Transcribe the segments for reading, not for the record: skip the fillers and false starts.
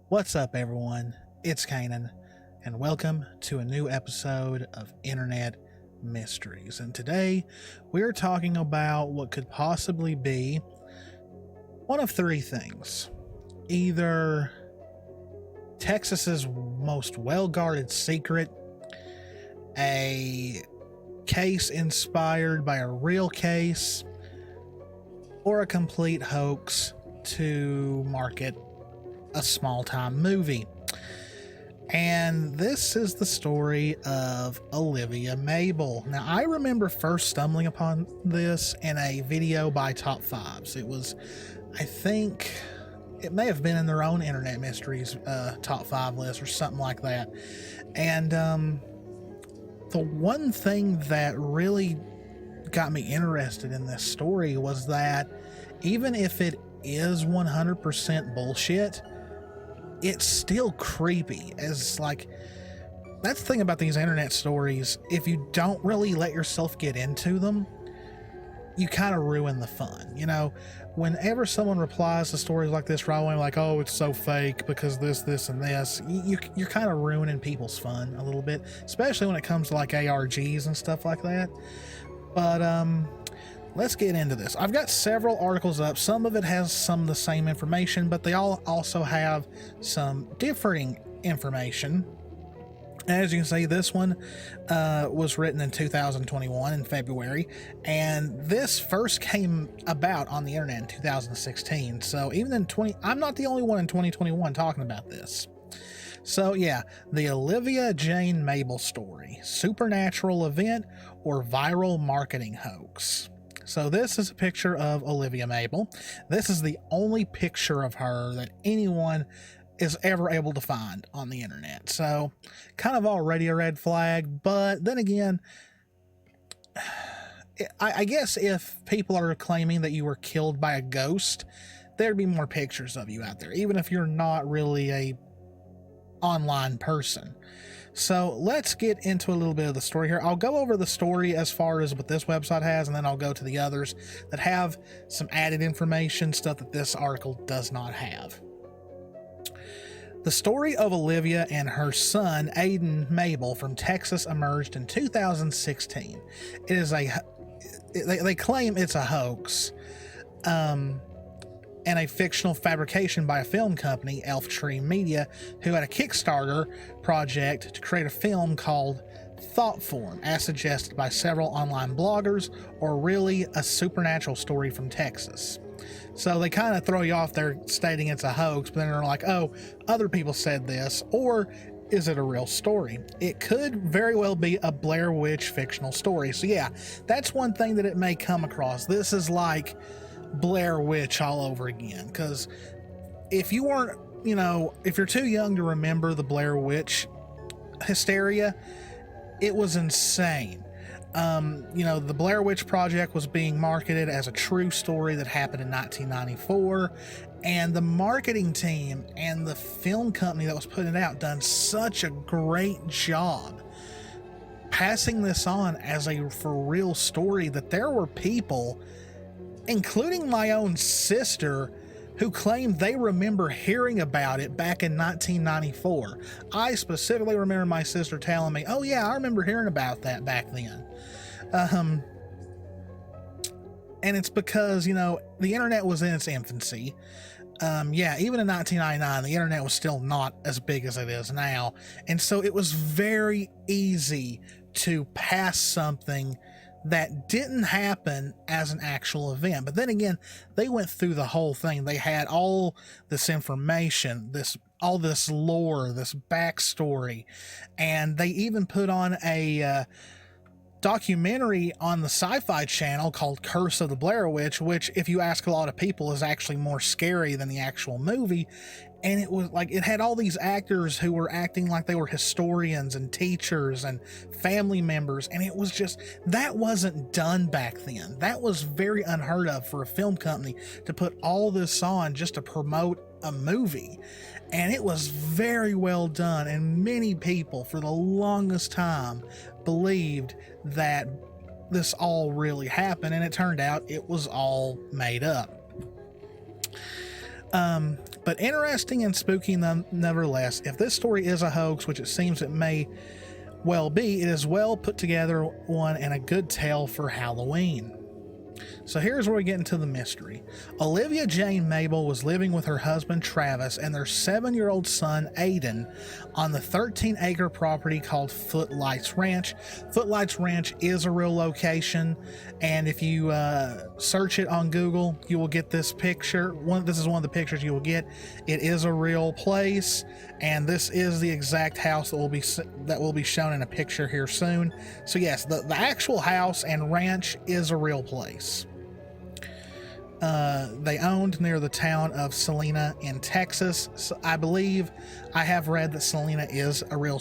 What's up, everyone? It's Cannan, and welcome to a new episode of Internet Mysteries. And today we're talking about what could possibly be one of three things: either Texas's most well-guarded secret, a case inspired by a real case, or a complete hoax to market a small-time movie. And this is the story of Olivia Mabel. Now, I remember first stumbling upon this in a video by Top Fives. It was, I think, it may have been in their own Internet Mysteries Top 5 list or something like that. And the one thing that really got me interested in this story was that even if it is 100% bullshit, it's still creepy. As like, that's the thing about these internet stories: if you don't really let yourself get into them, you kind of ruin the fun. You know, whenever someone replies to stories like this right away, like, oh, it's so fake because this and this, you're kind of ruining people's fun a little bit, especially when it comes to like ARGs and stuff like that. But let's get into this. I've got several articles up. Some of it has some of the same information, but they all also have some differing information. As you can see, this one was written in 2021 in February, and this first came about on the internet in 2016. So even in I'm not the only one in 2021 talking about this. So yeah, the Olivia Jane Mabel story: supernatural event or viral marketing hoax. So this is a picture of Olivia Mabel. This is the only picture of her that anyone is ever able to find on the internet. So kind of already a red flag, but then again, I guess if people are claiming that you were killed by a ghost, there'd be more pictures of you out there, even if you're not really a online person. So let's get into a little bit of the story here. I'll go over the story as far as what this website has, and then I'll go to the others that have some added information, stuff that this article does not have. The story of Olivia and her son, Aiden Mabel, from Texas emerged in 2016. They claim it's a hoax, and a fictional fabrication by a film company, Elf Tree Media, who had a Kickstarter project to create a film called Thought Form, as suggested by several online bloggers, or really a supernatural story from Texas. So they kind of throw you off there stating it's a hoax, but then they're like, oh, other people said this, or is it a real story? It could very well be a Blair Witch fictional story. So yeah, that's one thing that it may come across. This is like Blair Witch all over again, because if you weren't, if you're too young to remember the Blair Witch hysteria, it was insane. The Blair Witch Project was being marketed as a true story that happened in 1994, and the marketing team and the film company that was putting it out done such a great job passing this on as a for real story that there were people, including my own sister, who claimed they remember hearing about it back in 1994. I specifically remember my sister telling me, oh yeah, I remember hearing about that back then. And it's because, the internet was in its infancy. Even in 1999, the internet was still not as big as it is now. And so it was very easy to pass something that didn't happen as an actual event. But then again, they went through the whole thing. They had all this information, all this lore, this backstory, and they even put on a documentary on the Sci-Fi Channel called Curse of the Blair Witch, which, if you ask a lot of people, is actually more scary than the actual movie. And it was like, it had all these actors who were acting like they were historians and teachers and family members, and it was just, that wasn't done back then. That was very unheard of for a film company to put all this on just to promote a movie. And it was very well done, and many people for the longest time believed that this all really happened, and it turned out it was all made up. But interesting and spooky nevertheless. If this story is a hoax, which it seems it may well be, it is well put together one and a good tale for Halloween. So here's where we get into the mystery. Olivia Jane Mabel was living with her husband Travis and their 7-year-old son Aiden on the 13-acre property called Footlights Ranch. Footlights Ranch is a real location, and if you search it on Google, you will get this picture. This is one of the pictures you will get. It is a real place, and this is the exact house that will be shown in a picture here soon. So yes, the actual house and ranch is a real place. They owned near the town of Salina in Texas. So I believe I have read that Salina is a real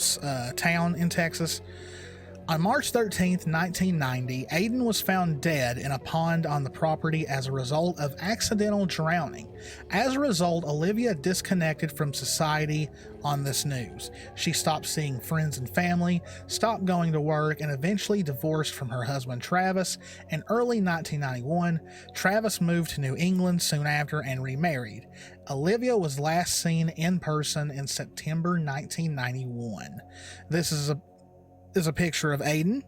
town in Texas. On March 13th, 1990, Aiden was found dead in a pond on the property as a result of accidental drowning. As a result, Olivia disconnected from society on this news. She stopped seeing friends and family, stopped going to work, and eventually divorced from her husband Travis. In early 1991, Travis moved to New England soon after and remarried. Olivia was last seen in person in September 1991. This is a picture of Aiden.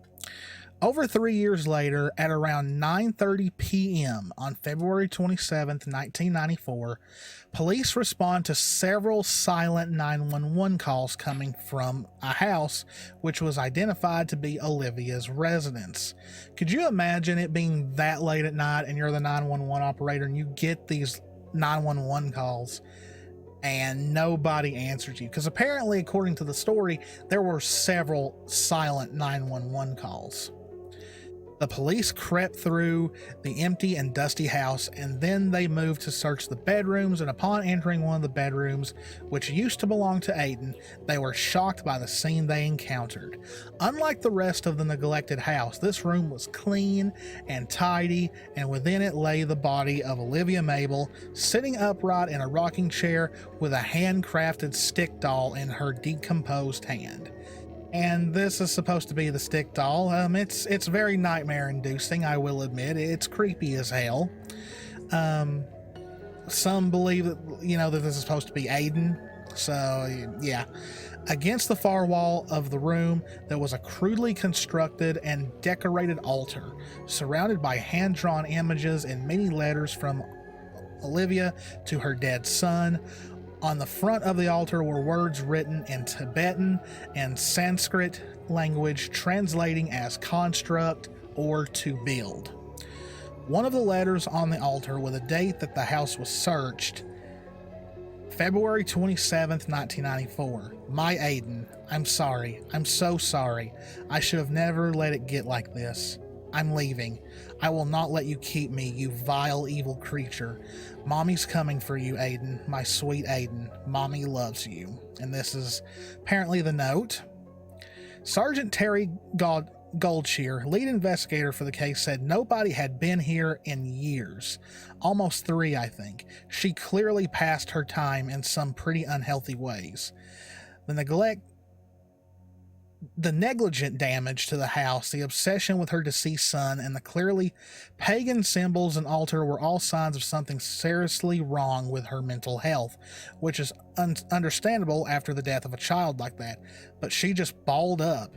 Over 3 years later, at around 9:30 p.m. on February 27th, 1994, police respond to several silent 911 calls coming from a house which was identified to be Olivia's residence. Could you imagine it being that late at night and you're the 911 operator and you get these 911 calls and nobody answers you? Because apparently, according to the story, there were several silent 911 calls. The police crept through the empty and dusty house, and then they moved to search the bedrooms, and upon entering one of the bedrooms, which used to belong to Aiden, they were shocked by the scene they encountered. Unlike the rest of the neglected house, this room was clean and tidy, and within it lay the body of Olivia Mabel, sitting upright in a rocking chair with a handcrafted stick doll in her decomposed hand. And this is supposed to be the stick doll. It's very nightmare inducing, I will admit. It's creepy as hell. Some believe that, that this is supposed to be Aiden. So, yeah. Against the far wall of the room, there was a crudely constructed and decorated altar, surrounded by hand-drawn images and many letters from Olivia to her dead son. On the front of the altar were words written in Tibetan and Sanskrit language, translating as construct or to build. One of the letters on the altar with a date that the house was searched, February 27th, 1994. My Aiden, I'm sorry. I'm so sorry. I should have never let it get like this. I'm leaving. I will not let you keep me, you vile, evil creature. Mommy's coming for you, Aiden. My sweet Aiden. Mommy loves you. And this is apparently the note. Sergeant Terry Goldshear, lead investigator for the case, said nobody had been here in years. Almost 3, I think. She clearly passed her time in some pretty unhealthy ways. The negligent damage to the house, the obsession with her deceased son, and the clearly pagan symbols and altar were all signs of something seriously wrong with her mental health, which is understandable after the death of a child like that. But she just balled up,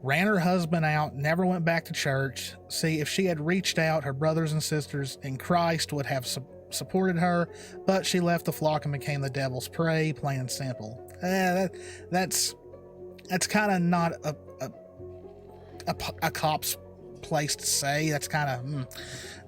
ran her husband out, never went back to church. See, if she had reached out, her brothers and sisters in Christ would have supported her, but she left the flock and became the devil's prey, plain and simple. That's kind of not a cop's place to say. That's kind of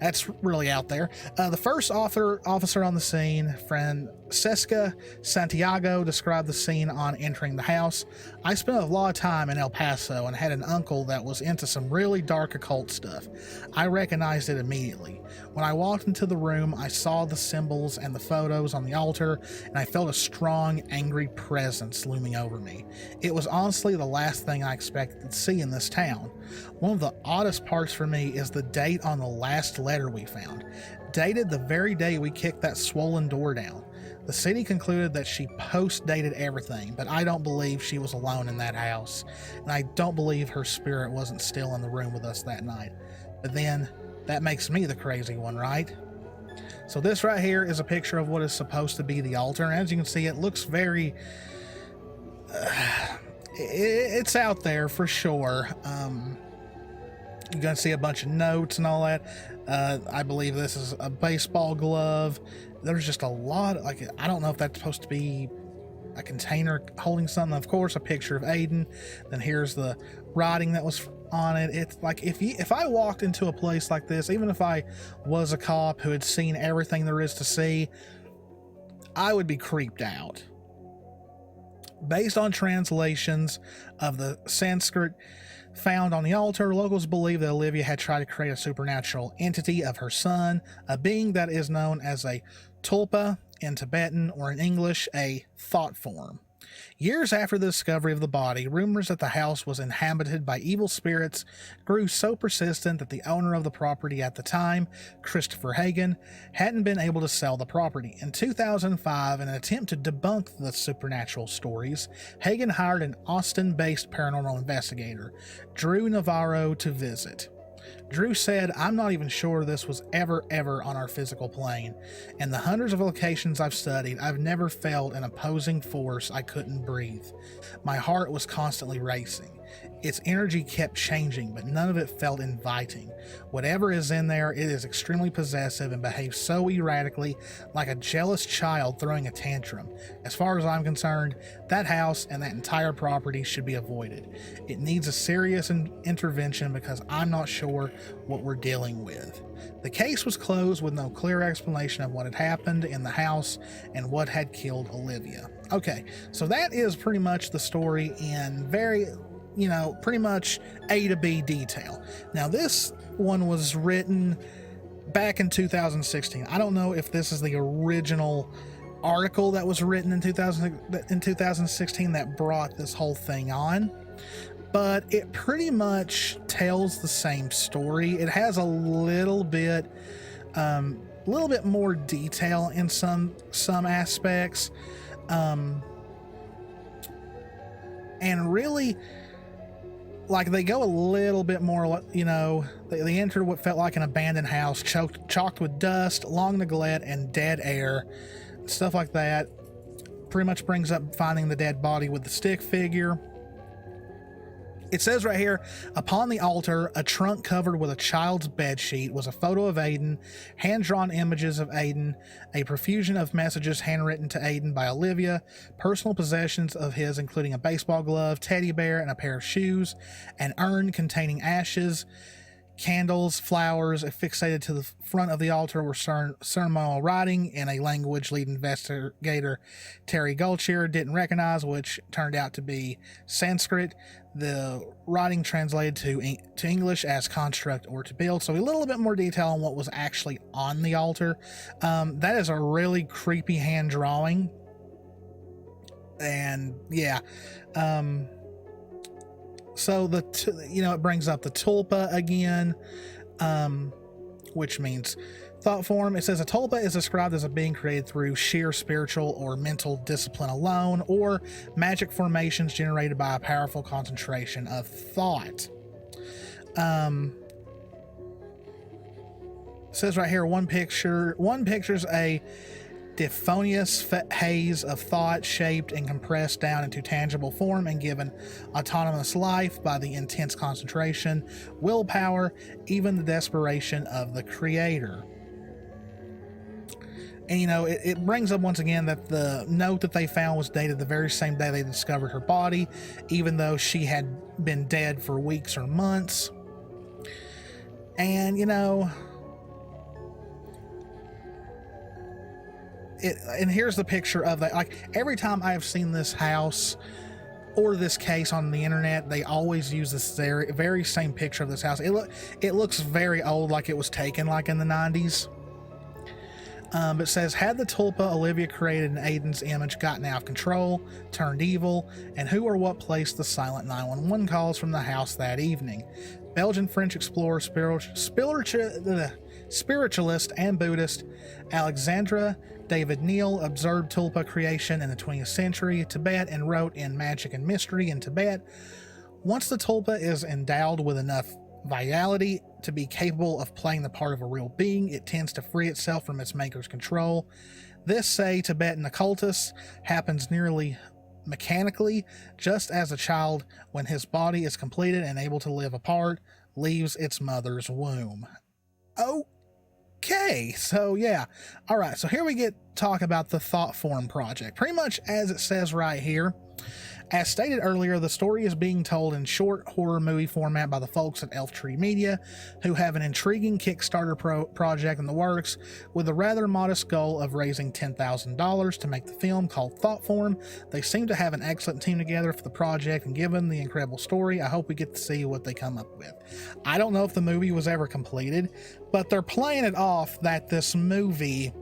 that's really out there. The first officer on the scene, Francesca Santiago, described the scene on entering the house. I spent a lot of time in El Paso and had an uncle that was into some really dark occult stuff. I recognized it immediately. When I walked into the room, I saw the symbols and the photos on the altar, and I felt a strong, angry presence looming over me. It was honestly the last thing I expected to see in this town. One of the oddest parts for me is the date on the last letter we found, dated the very day we kicked that swollen door down. The city concluded that she post-dated everything, but I don't believe she was alone in that house, and I don't believe her spirit wasn't still in the room with us that night. But then, that makes me the crazy one, right? So this right here is a picture of what is supposed to be the altar. And as you can see, it looks very... it's out there for sure. You're going to see a bunch of notes and all that. I believe this is a baseball glove. There's just a lot, like, I don't know if that's supposed to be a container holding something. Of course, a picture of Aiden. Then here's the writing that was on it. It's like, if I walked into a place like this, even if I was a cop who had seen everything there is to see, I would be creeped out. Based on translations of the Sanskrit found on the altar, locals believe that Olivia had tried to create a supernatural entity of her son, a being that is known as a tulpa in Tibetan, or in English, a thought form. Years after the discovery of the body, rumors that the house was inhabited by evil spirits grew so persistent that the owner of the property at the time, Christopher Hagen, hadn't been able to sell the property. In 2005, in an attempt to debunk the supernatural stories, Hagen hired an Austin-based paranormal investigator, Drew Navarro, to visit. Drew said, "I'm not even sure this was ever on our physical plane. In the hundreds of locations I've studied, I've never felt an opposing force I couldn't breathe. My heart was constantly racing. Its energy kept changing, but none of it felt inviting. Whatever is in there, it is extremely possessive and behaves so erratically, like a jealous child throwing a tantrum. As far as I'm concerned, that house and that entire property should be avoided. It needs a serious intervention because I'm not sure what we're dealing with." The case was closed with no clear explanation of what had happened in the house and what had killed Olivia. Okay, so that is pretty much the story in very, pretty much A to B detail. Now, this one was written back in 2016. I don't know if this is the original article that was written in 2016 that brought this whole thing on, but it pretty much tells the same story. It has a little bit more detail in some aspects, and really, like, they go a little bit more, they enter what felt like an abandoned house, chalked with dust, long neglect, and dead air, stuff like that. Pretty much brings up finding the dead body with the stick figure. It says right here, upon the altar, a trunk covered with a child's bedsheet was a photo of Aiden, hand-drawn images of Aiden, a profusion of messages handwritten to Aiden by Olivia, personal possessions of his including a baseball glove, teddy bear, and a pair of shoes, an urn containing ashes, candles, flowers. Affixated to the front of the altar were ceremonial writing in a language lead investigator Terry Gulchier didn't recognize, which turned out to be Sanskrit. The writing translated to English as construct or to build. So a little bit more detail on what was actually on the altar. That is a really creepy hand drawing. And yeah. So it brings up the tulpa again, which means thought form. It says a tulpa is described as a being created through sheer spiritual or mental discipline alone, or magic formations generated by a powerful concentration of thought. It says right here, one picture's a diphonious haze of thought shaped and compressed down into tangible form and given autonomous life by the intense concentration, willpower, even the desperation of the creator. And it brings up once again that the note that they found was dated the very same day they discovered her body, even though she had been dead for weeks or months. And and here's the picture of that. Like, every time I have seen this house or this case on the internet, they always use this very same picture of this house. It looks very old, like it was taken like in the 90s. It says, had the tulpa Olivia created in Aiden's image gotten out of control, turned evil, and who or what placed the silent 911 calls from the house that evening? Belgian-French explorer, spiritualist, and Buddhist Alexandra David Neal observed tulpa creation in the 20th century Tibet and wrote in Magic and Mystery in Tibet, once the tulpa is endowed with enough vitality, to be capable of playing the part of a real being, it tends to free itself from its maker's control. This, say, Tibetan occultist, happens nearly mechanically, just as a child, when his body is completed and able to live apart, leaves its mother's womb. Okay, so yeah. All right, so here we talk about the Thought Form project. Pretty much as it says right here. As stated earlier, the story is being told in short horror movie format by the folks at Elf Tree Media, who have an intriguing Kickstarter project in the works with a rather modest goal of raising $10,000 to make the film called Thought Form. They seem to have an excellent team together for the project, and given the incredible story, I hope we get to see what they come up with. I don't know if the movie was ever completed, but they're playing it off that this movie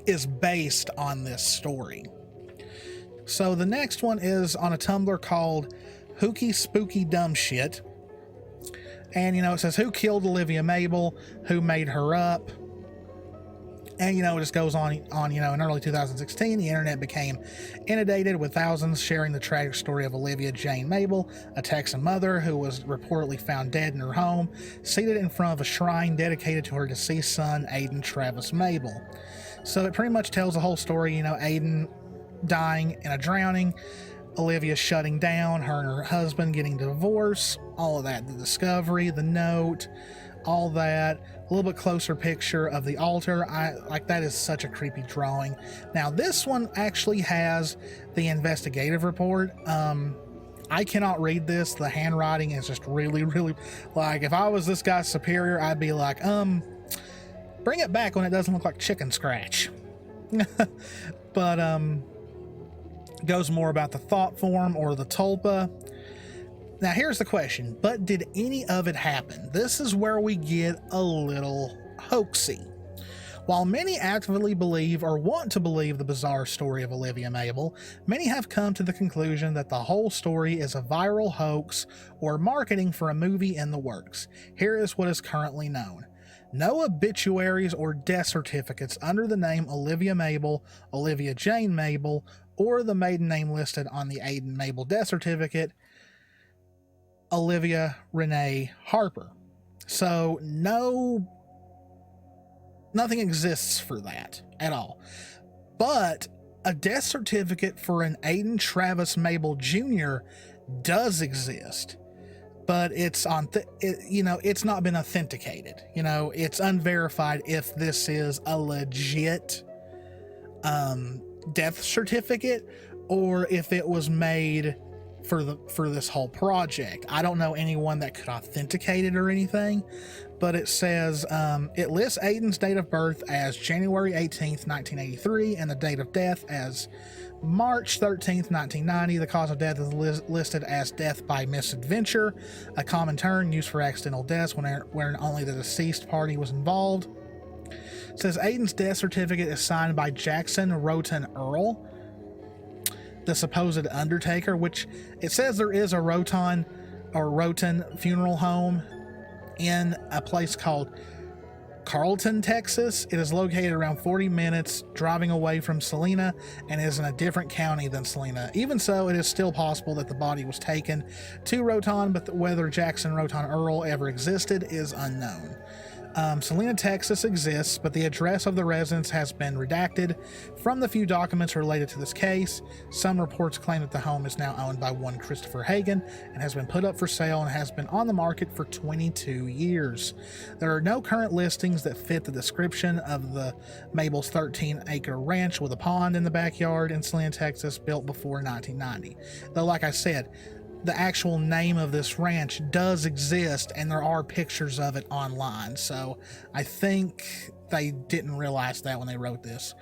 is based on this story. So the next one is on a Tumblr called Hooky Spooky Dumb Shit. And, it says, who killed Olivia Mabel? Who made her up? And, it just goes on, in early 2016, the internet became inundated with thousands sharing the tragic story of Olivia Jane Mabel, a Texan mother who was reportedly found dead in her home, seated in front of a shrine dedicated to her deceased son, Aiden Travis Mabel. So it pretty much tells the whole story, Aiden dying in a drowning, Olivia shutting down, her and her husband getting divorced, all of that, the discovery, the note, all that. A little bit closer picture of the altar. That is such a creepy drawing. Now this one actually has the investigative report. I cannot read this. The handwriting is just really, really, if I was this guy's superior, I'd be like, bring it back when it doesn't look like chicken scratch. But goes more about the thought form or the tulpa. Now here's the question, but did any of it happen? This is where we get a little hoaxy. While many actively believe or want to believe the bizarre story of Olivia Mabel, many have come to the conclusion that the whole story is a viral hoax or marketing for a movie in the works. Here is what is currently known. No obituaries or death certificates under the name Olivia Mabel, Olivia Jane Mabel, or the maiden name listed on the Aiden Mabel death certificate, Olivia Renee Harper. So nothing exists for that at all. But a death certificate for an Aiden Travis Mabel Jr. does exist. But it's it's not been authenticated. It's unverified if this is a legit death certificate or if it was made for this whole project. I don't know anyone that could authenticate it or anything, but it says it lists Aiden's date of birth as January 18th, 1983, and the date of death as March 13th, 1990. The cause of death is listed as death by misadventure, a common term used for accidental deaths when only the deceased party was involved. It says Aiden's death certificate is signed by Jackson Roten Earl, the supposed undertaker, which it says there is a Roten funeral home in a place called Carlton, Texas. It is located around 40 minutes driving away from Salina and is in a different county than Salina. Even so, it is still possible that the body was taken to Roten, but whether Jackson Roten Earl ever existed is unknown. Salina, Texas exists, but the address of the residence has been redacted from the few documents related to this case. Some reports claim that the home is now owned by one Christopher Hagen and has been put up for sale and has been on the market for 22 years. There are no current listings that fit the description of the Mabel's 13-acre ranch with a pond in the backyard in Salina, Texas, built before 1990. Though, like I said, the actual name of this ranch does exist and there are pictures of it online, so I think they didn't realize that when they wrote this.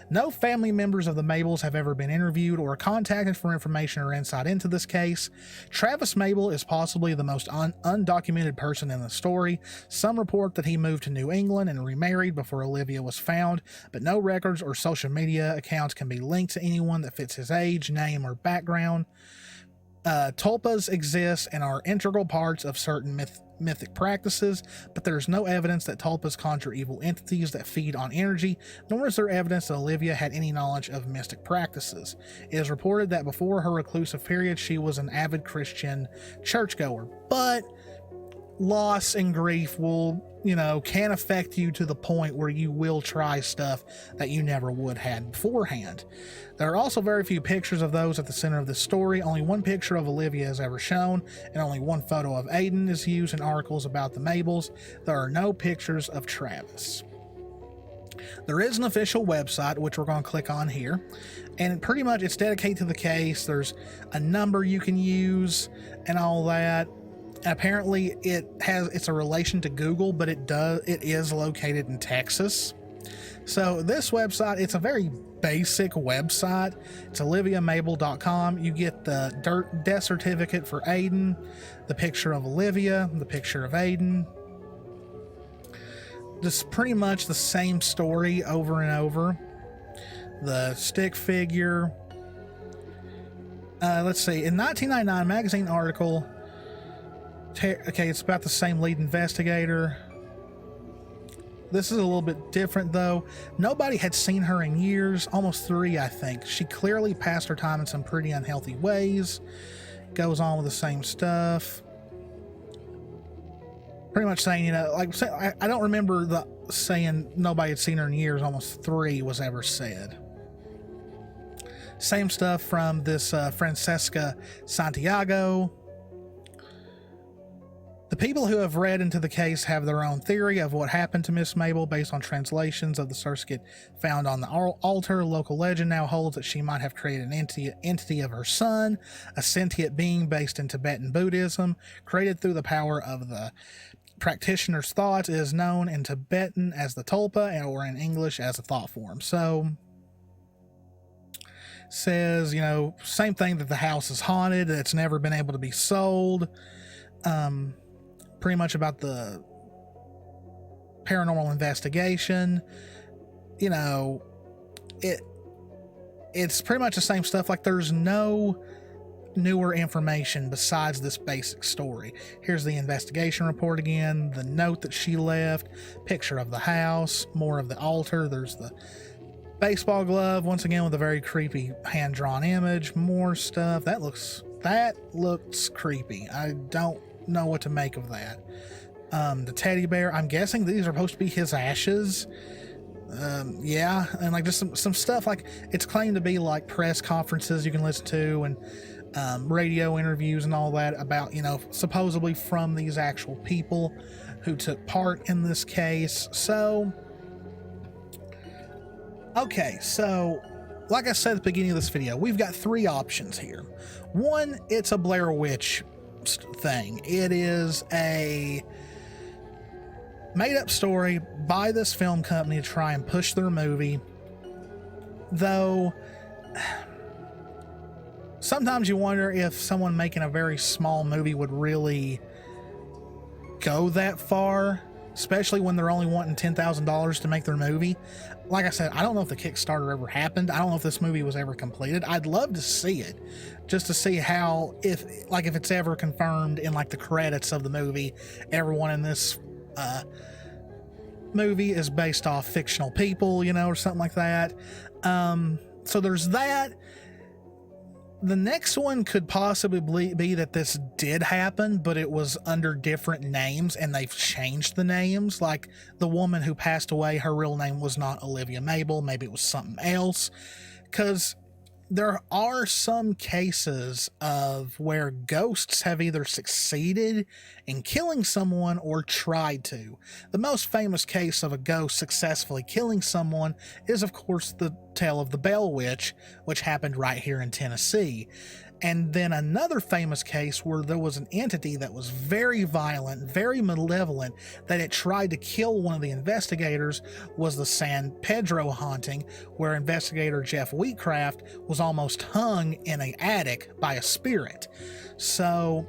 No family members of the Mabels have ever been interviewed or contacted for information or insight into this case. Travis Mabel is possibly the most undocumented person in the story. Some report that he moved to New England and remarried before Olivia was found, but no records or social media accounts can be linked to anyone that fits his age, name, or background. Tulpas exist and are integral parts of certain mythic practices, but there is no evidence that tulpas conjure evil entities that feed on energy, nor is there evidence that Olivia had any knowledge of mystic practices. It is reported that before her reclusive period, she was an avid Christian churchgoer, but loss and grief will, you know, can affect you to the point where you will try stuff that you never would had beforehand. There are also very few pictures of those at the center of the story. Only one picture of Olivia is ever shown, and only one photo of Aiden is used in articles about the Mabels. There are no pictures of Travis. There is an official website, which we're going to click on here, and pretty much it's dedicated to the case. There's a number you can use and all that. And apparently it's a relation to Google, but it is located in Texas. So this website, it's a very basic website. It's oliviamabel.com. You get the death certificate for Aiden, the picture of Olivia, the picture of Aiden. Just pretty much the same story over and over. The stick figure. Let's see. In 1999 magazine article, okay, it's about the same lead investigator. This is a little bit different though. Nobody had seen her in years, almost 3, I think. She clearly passed her time in some pretty unhealthy ways. Goes on with the same stuff. Pretty much saying, you know, like I don't remember saying nobody had seen her in years, almost 3 was ever said. Same stuff from this Francesca Santiago. The people who have read into the case have their own theory of what happened to Miss Mabel based on translations of the certificate found on the altar. Local legend now holds that she might have created an entity of her son, a sentient being based in Tibetan Buddhism, created through the power of the practitioner's thoughts. It is known in Tibetan as the tulpa, or in English as a thought form. So, says, you know, same thing, that the house is haunted, it's never been able to be sold. Pretty much about the paranormal investigation. You know, it's pretty much the same stuff. Like, there's no newer information besides this basic story. Here's the investigation report again, the note that she left, picture of the house, more of the altar. There's the baseball glove, once again with a very creepy hand-drawn image, more stuff. That looks creepy. I don't know what to make of that. The teddy bear, I'm guessing these are supposed to be his ashes. Yeah, and like just some stuff, like it's claimed to be like press conferences you can listen to, and radio interviews and all that about, you know, supposedly from these actual people who took part in this case. So okay, so like I said at the beginning of this video, we've got 3 options here. One, it's a Blair Witch thing. It is a made-up story by this film company to try and push their movie, though sometimes you wonder if someone making a very small movie would really go that far, especially when they're only wanting $10,000 to make their movie. Like I said, I don't know if the Kickstarter ever happened. I don't know if this movie was ever completed. I'd love to see it, just to see how, if it's ever confirmed in like the credits of the movie, everyone in this movie is based off fictional people, you know, or something like that. So there's that. The next one could possibly be that this did happen, but it was under different names and they've changed the names. Like the woman who passed away, her real name was not Olivia Mabel. Maybe it was something else. Because there are some cases of where ghosts have either succeeded in killing someone or tried to. The most famous case of a ghost successfully killing someone is, of course, the tale of the Bell Witch, which happened right here in Tennessee. And then another famous case where there was an entity that was very violent, very malevolent, that it tried to kill one of the investigators, was the San Pedro haunting, where investigator Jeff Wheatcraft was almost hung in an attic by a spirit. So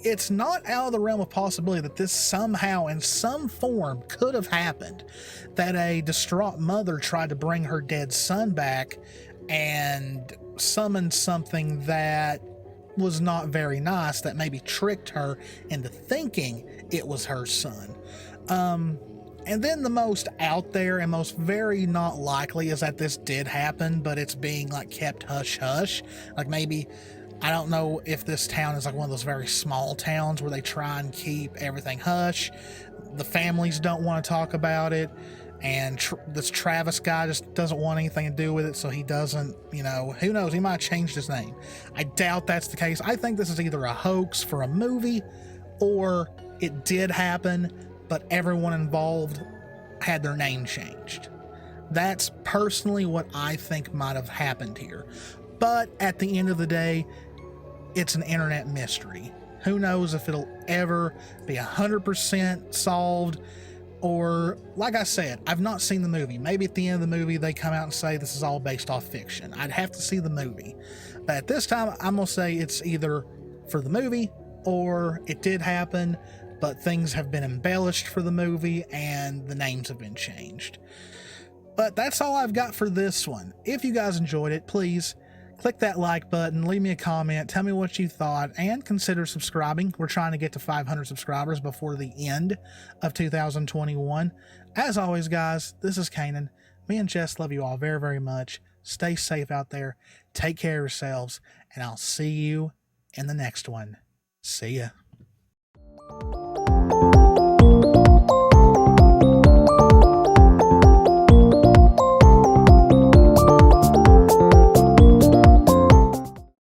it's not out of the realm of possibility that this somehow in some form could have happened, that a distraught mother tried to bring her dead son back and summoned something that was not very nice, that maybe tricked her into thinking it was her son. And then the most out there and most very not likely is that this did happen, but it's being like kept hush hush. Like maybe, I don't know if this town is like one of those very small towns where they try and keep everything hush. The families don't want to talk about it, and this Travis guy just doesn't want anything to do with it, so he doesn't, you know, who knows, he might have changed his name. I doubt that's the case. I think this is either a hoax for a movie, or it did happen, but everyone involved had their name changed. That's personally what I think might have happened here. But at the end of the day, it's an internet mystery. Who knows if it'll ever be 100% solved, or, like I said, I've not seen the movie. Maybe at the end of the movie they come out and say this is all based off fiction. I'd have to see the movie. But at this time, I'm going to say it's either for the movie or it did happen, but things have been embellished for the movie and the names have been changed. But that's all I've got for this one. If you guys enjoyed it, please click that like button, leave me a comment, tell me what you thought, and consider subscribing. We're trying to get to 500 subscribers before the end of 2021. As always, guys, this is Cannan. Me and Jess love you all very, very much. Stay safe out there. Take care of yourselves, and I'll see you in the next one. See ya.